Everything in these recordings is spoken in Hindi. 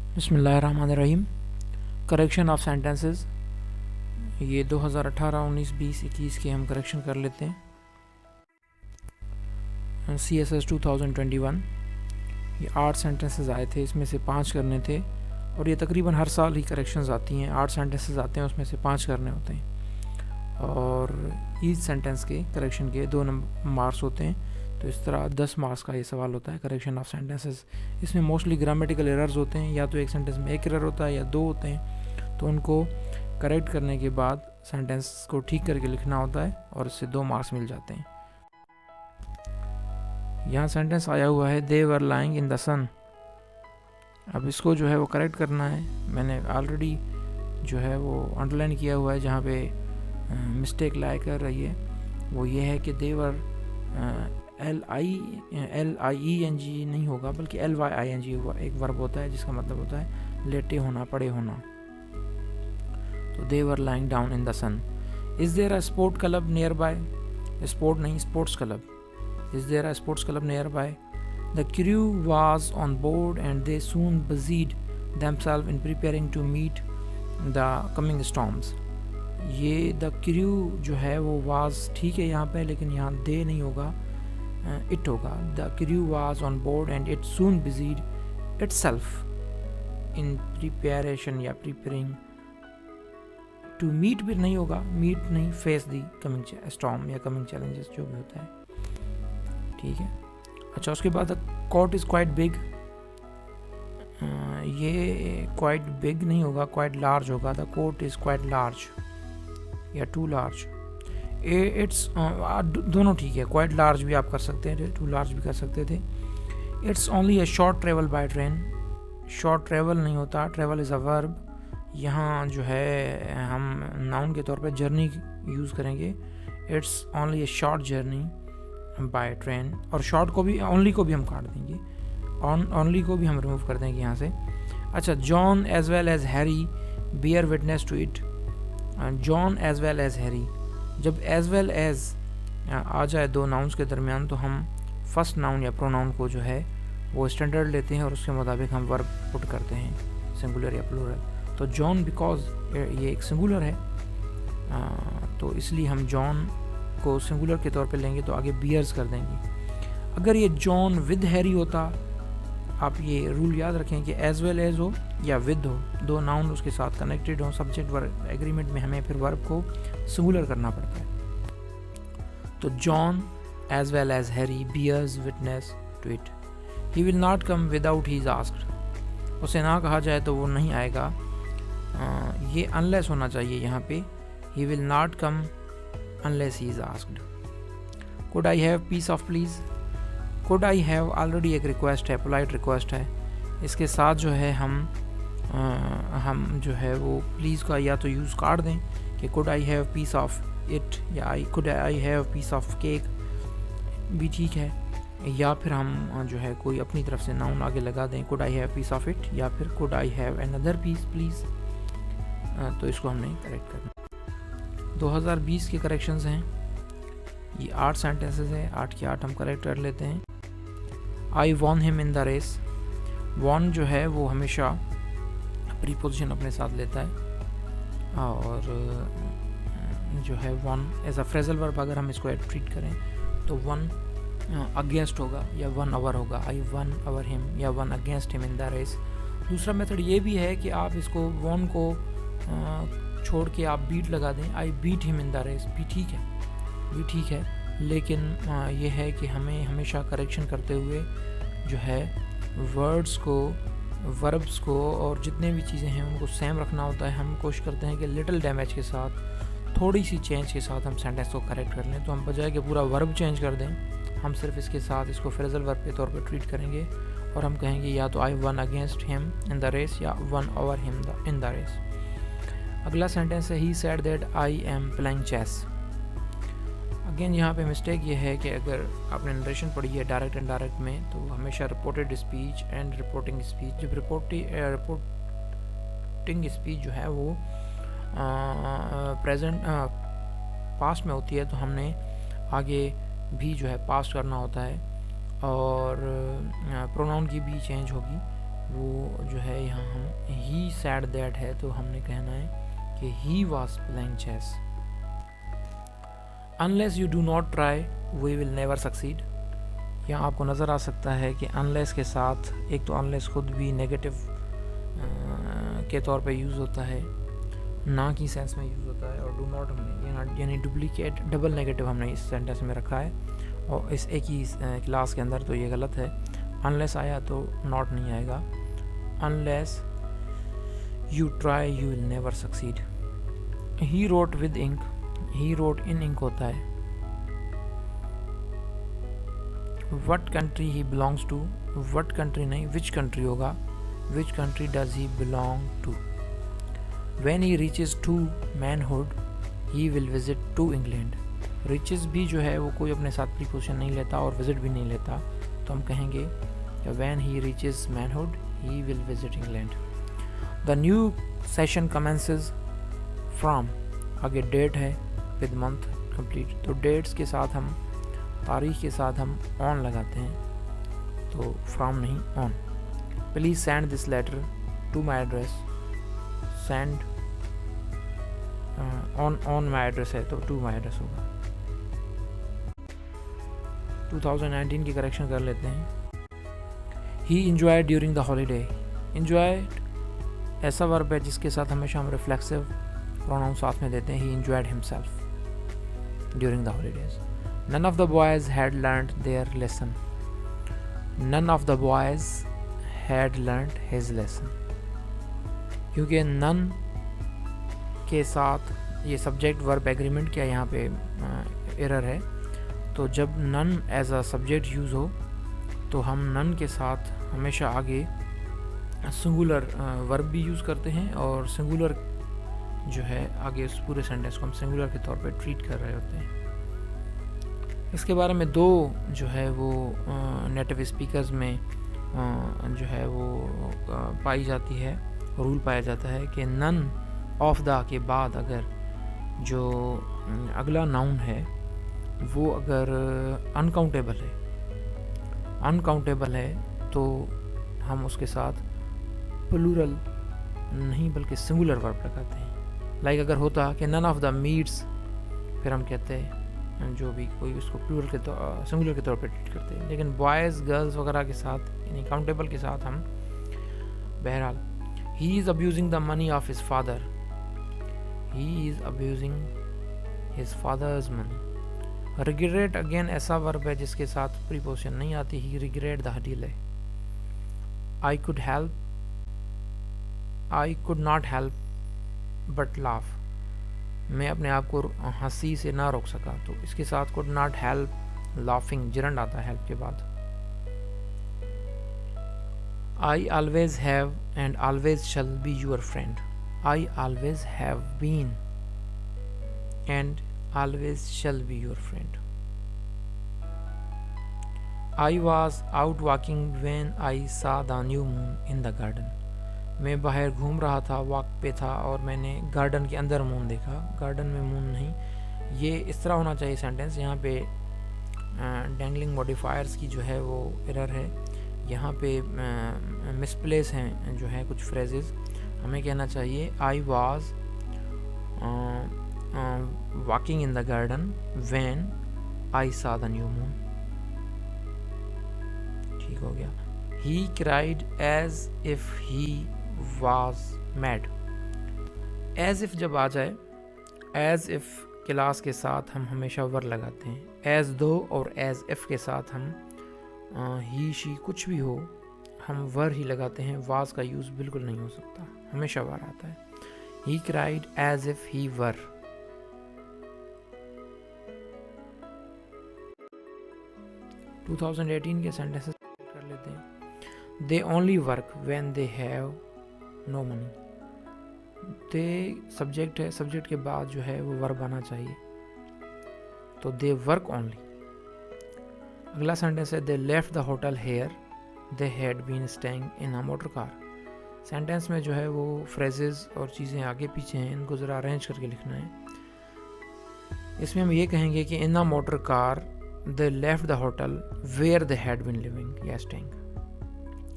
बिस्मिल्लाहिर्रहमानिर्रहीम। करेक्शन ऑफ सेंटेंसेस, ये 2018, 19, 20, 21 के हम करेक्शन कर लेते हैं। CSS 2021 ये 8 सेंटेंसेस आए थे, इसमें से 5 करने थे और ये तकरीबन हर साल ही करेक्शंस आती हैं। 8 सेंटेंसेस आते हैं, उसमें से 5 करने होते हैं और ईच सेंटेंस के करेक्शन के 2 मार्क्स होते हैं। तो इस तरह 10 मार्क्स का ये सवाल होता है करेक्शन ऑफ सेंटेंसेस। इसमें मोस्टली ग्रामेटिकल एरर्स होते हैं, या तो एक सेंटेंस में एक एरर होता है या 2 होते हैं, तो उनको करेक्ट करने के बाद सेंटेंस को ठीक करके लिखना होता है और इससे 2 मार्क्स मिल जाते हैं। यहाँ सेंटेंस आया हुआ है दे वर लाइंग इन द सन। अब इसको जो है वो करेक्ट करना है। मैंने ऑलरेडी जो है वो अंडरलाइन किया हुआ है, जहाँ पे मिस्टेक लाई कर रही है वो ये है कि दे वर LIENG नहीं होगा, बल्कि LYING होगा। एक वर्ब होता है जिसका मतलब होता है लेटे होना, पड़े होना। तो they were lying down in the sun. Is there a sport club nearby? Sport नहीं, sports club. Is there a sports club nearby? The crew was on board and they soon busied themselves in preparing to meet the coming storms. ये द क्रू जो है वो वाज ठीक है यहाँ पे, लेकिन यहाँ दे नहीं होगा, इट होगा। The crew was on board and it soon busied itself in preparation या प्रिपेयरिंग टू मीट भी नहीं होगा, मीट नहीं, फेस दी कमिंग स्टॉर्म या कमिंग चैलेंजेस जो भी होता है, ठीक है। अच्छा, उसके बाद कोट इज़ क्वाइट बिग। ये क्वाइट बिग नहीं होगा, क्वाइट लार्ज होगा। The coat is quite large या टू लार्ज। इट्स दोनों ठीक है, क्वाइट लार्ज भी आप कर सकते हैं, टू लार्ज भी कर सकते थे। It's only a short travel by train. Short travel नहीं होता, ट्रेवल इज़ अ वर्ब। यहाँ जो है हम नाउन के तौर पे जर्नी यूज़ करेंगे। It's only a short journey by train, और शॉर्ट को भी, ओनली को भी हम काट देंगे, ओनली को भी हम रिमूव कर देंगे यहाँ से। अच्छा, John as well as Harry bear witness to it. John as well as Harry, जब एज वेल एज आ जाए 2 नाउन्स के दरमियान, तो हम फर्स्ट नाउन या प्रोनाउन को जो है वो स्टैंडर्ड लेते हैं और उसके मुताबिक हम वर्ब पुट करते हैं, सिंगुलर या प्लूरल। तो जॉन बिकॉज ये एक सिंगुलर है, तो इसलिए हम जॉन को सिंगुलर के तौर पे लेंगे, तो आगे बियर्स कर देंगे। अगर ये जॉन विद हैरी होता, आप ये रूल याद रखें कि एज वेल एज हो या विद हो, 2 नाउन उसके साथ कनेक्टेड हो, सब्जेक्ट वर्ब एग्रीमेंट में हमें फिर वर्ब को सिंगुलर करना पड़ता है। तो John as well as Harry bears witness to it. He will not come without he is asked. उसे ना कहा जाए तो वो नहीं आएगा। ये अनलेस होना चाहिए यहाँ पे। ही will not come unless he is asked. Could I have piece of please. Could I have already एक रिक्वेस्ट है, पोलाइट रिक्वेस्ट है। इसके साथ जो है हम जो है वो प्लीज़ का या तो यूज़ काट दें कि could I have piece of it, या could I have piece of cake भी ठीक है, या फिर हम जो है कोई अपनी तरफ से नाउन आगे लगा दें, could I have piece of it, या फिर could I have another piece please. तो इसको हमने करेक्ट करना। 2020 के करेक्शंस हैं, ये 8 सेंटेंसेस हैं, 8 के 8 हम करेक्ट कर लेते हैं। I won him in the race. Won जो है वो हमेशा प्रीपोजिशन अपने साथ लेता है, और जो है won as a phrasal verb अगर हम इसको ट्रीट करें तो वन अगेंस्ट होगा या 1 आवर होगा। आई वन आवर हिम या 1 against him in the race. दूसरा मेथड ये भी है कि आप इसको वॉन को छोड़ के आप बीट लगा दें, I beat him in the race, भी ठीक है, लेकिन ये है कि हमें हमेशा करेक्शन करते हुए जो है वर्ड्स को, वर्ब्स को और जितने भी चीज़ें हैं उनको सेम रखना होता है। हम कोशिश करते हैं कि लिटिल डैमेज के साथ, थोड़ी सी चेंज के साथ हम सेंटेंस को करेक्ट कर लें। तो हम बजाय कि पूरा वर्ब चेंज कर दें, हम सिर्फ इसके साथ इसको फ्रेजल वर्ब के तौर पर ट्रीट करेंगे और हम कहेंगे या तो I won against him in the race या 1 over him in the race. अगला सेंटेंस है he said that I am playing chess. Again यहाँ पे मिस्टेक ये है कि अगर आपने नरेशन पढ़ी है डायरेक्ट एंड डायरेक्ट में, तो हमेशा reported speech and reporting speech, जब रिपोर्टिंग स्पीच जो है वो प्रेजेंट पास्ट में होती है, तो हमने आगे भी जो है पास्ट करना होता है, और प्रोनाउन की भी चेंज होगी। वो जो है यहाँ हम ही सैड दैट है, तो हमने कहना है कि he was playing chess. Unless you do not try we will never succeed. यहाँ आपको नज़र आ सकता है कि अनलेस के साथ एक तो अनलेस खुद भी नेगेटिव के तौर पे यूज़ होता है, ना की सेंस में यूज़ होता है, और डू नॉट हमने यानी डुप्लीकेट डबल नेगेटिव हमने इस सेंटेंस में रखा है, और इस एक ही क्लास के अंदर, तो ये गलत है। अनलेस आया तो नॉट नहीं आएगा। Unless you try you will never succeed. He wrote with ink, he wrote in ink होता है। What country he belongs to, what country नहीं विच कंट्री होगा, which country does he belong to. When he reaches to manhood, he will visit to England. Reaches भी जो है वो कोई अपने साथ प्रीपोजिशन नहीं लेता और visit भी नहीं लेता, तो हम कहेंगे कि when he reaches manhood, he will visit England. The new session commences from, आगे date है with month complete, तो dates के साथ हम तारीख के साथ हम on लगाते हैं, तो from नहीं on. Please send this letter to my address. Send on my address है तो टू माई एड्रेस होगा। 2019 की करेक्शन कर लेते हैं। He enjoyed during the holiday. Enjoyed ऐसा वर्ब है जिसके साथ हमेशा हम रिफ्लेक्सिव प्रोनाउन साथ में देते हैं। He enjoyed himself during the holidays. None of the boys had learned their lesson. None of the boys had learned his lesson, क्योंकि नन के साथ ये सब्जेक्ट वर्ब एग्रीमेंट क्या यहाँ पे एरर है, तो जब none as a subject use हो तो हम नन के साथ हमेशा आगे सिंगुलर वर्ब भी यूज़ करते हैं, और सिंगुलर जो है आगे उस पूरे सेंटेंस को हम सिंगुलर के तौर पे ट्रीट कर रहे होते हैं। इसके बारे में दो जो है वो नेटिव स्पीकर्स में जो है वो पाई जाती है, रूल पाया जाता है कि नन ऑफ द के बाद अगर जो अगला नाउन है वो अगर अनकाउंटेबल है तो हम उसके साथ प्लूरल नहीं बल्कि सिंगुलर वर्ब लगाते हैं। लाइक अगर होता कि नन ऑफ द मीट्स, फिर हम कहते हैं जो भी कोई उसको प्लूरल के सिंगुलर के तौर पर ट्रीट करते हैं, लेकिन बॉयज़ गर्ल्स वगैरह के साथ यानी काउंटेबल के साथ हम बहरहाल He is abusing the money of his father. He is abusing his father's money. Regret again ऐसा वर्ब है जिसके साथ प्रीपोजिशन नहीं आती। He regret the delay. I could not help but laugh. मैं अपने आप को हंसी से ना रोक सका, तो इसके साथ could not help laughing gerund आता है help के बाद। I always have and always shall be your friend. I always have been and always shall be your friend. I was out walking when I saw the new moon in the garden. मैं बाहर घूम रहा था, वॉक पे था, और मैंने गार्डन के अंदर मून देखा। गार्डन में मून नहीं, ये इस तरह होना चाहिए सेंटेंस। यहाँ पे डैंगलिंग मॉडिफायर्स की जो है वो एरर है, यहाँ पे मिसप्लेस हैं जो है कुछ फ्रेजेस। हमें कहना चाहिए I was walking in the garden when I saw the new moon. ठीक हो गया। He cried as if he was mad. As if जब आ जाए, एज इफ क्लास के साथ हम हमेशा वर लगाते हैं। एज दो और एज इफ के साथ हम ही शी कुछ भी हो हम वर ही लगाते हैं। वाज का यूज़ बिल्कुल नहीं हो सकता, हमेशा वर आता है। He cried as if he were. टू 2018 के सेंटेंसेस कर लेते हैं। They only work when they have no money. They subject है, सब्जेक्ट के बाद जो है वो वर्ब आना चाहिए, तो दे वर्क ओनली। अगला सेंटेंस है they left the hotel where they had been staying in a motor car. Sentence में जो है वो फ्रेजेस और चीज़ें आगे पीछे हैं, इनको ज़रा अरेंज करके लिखना है। इसमें हम ये कहेंगे कि in a motor car they left the hotel where they had been living या staying.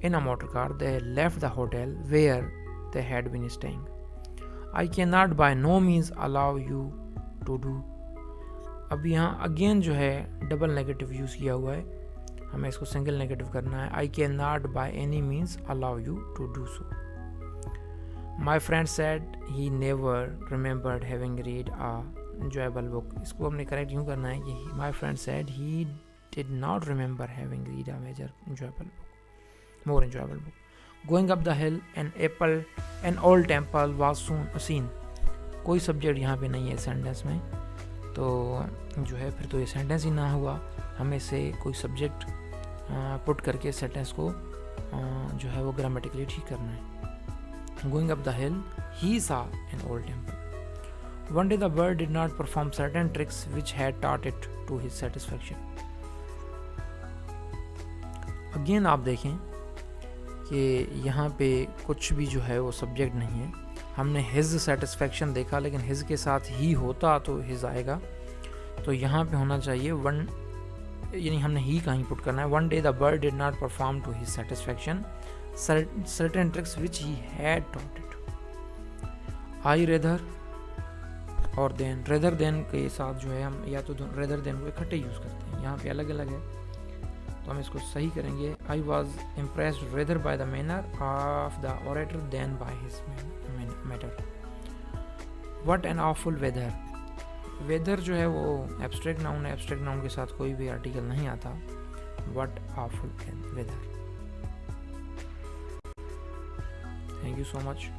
in a motor car. They left the hotel where they had been staying. I cannot by no means allow you to do. अब यहाँ अगेन जो है डबल नेगेटिव यूज़ किया हुआ है, हमें इसको सिंगल नेगेटिव करना है. I cannot by any means allow you to do so. My friend said he never remembered having read a enjoyable book. इसको हमने करेक्ट यूँ करना है कि my friend said he did not remember having read a more enjoyable book. Going up the hill, an old temple was soon seen. कोई सब्जेक्ट यहाँ पे नहीं है सेंटेंस में, तो जो है फिर तो ये सेंटेंस ही ना हुआ. हमें से कोई सब्जेक्ट पुट करके सेंटेंस को जो है वो ग्रामेटिकली ठीक करना है. Going up the hill, he saw an old temple. One day the bird did not perform certain tricks which had taught it to his satisfaction. Again आप देखें कि यहाँ पे कुछ भी जो है वो सब्जेक्ट नहीं है. हमने his satisfaction देखा, लेकिन his के साथ ही होता तो his आएगा, तो यहाँ पे होना चाहिए one, यानी हमने ही कहीं पुट करना है. One day the bird did not perform to his satisfaction certain tricks which he had taught it. I rather और rather than के साथ जो है हम या तो rather than को इकट्ठे यूज़ करते हैं. यहाँ पे अलग अलग है तो हम इसको सही करेंगे. I was impressed rather by the manner of the orator than by his matter. What an awful weather. Weather जो है वो एब्स्ट्रैक्ट नाउन है, एब्स्ट्रैक्ट नाउन के साथ कोई भी आर्टिकल नहीं आता. What awful weather. Thank you so much.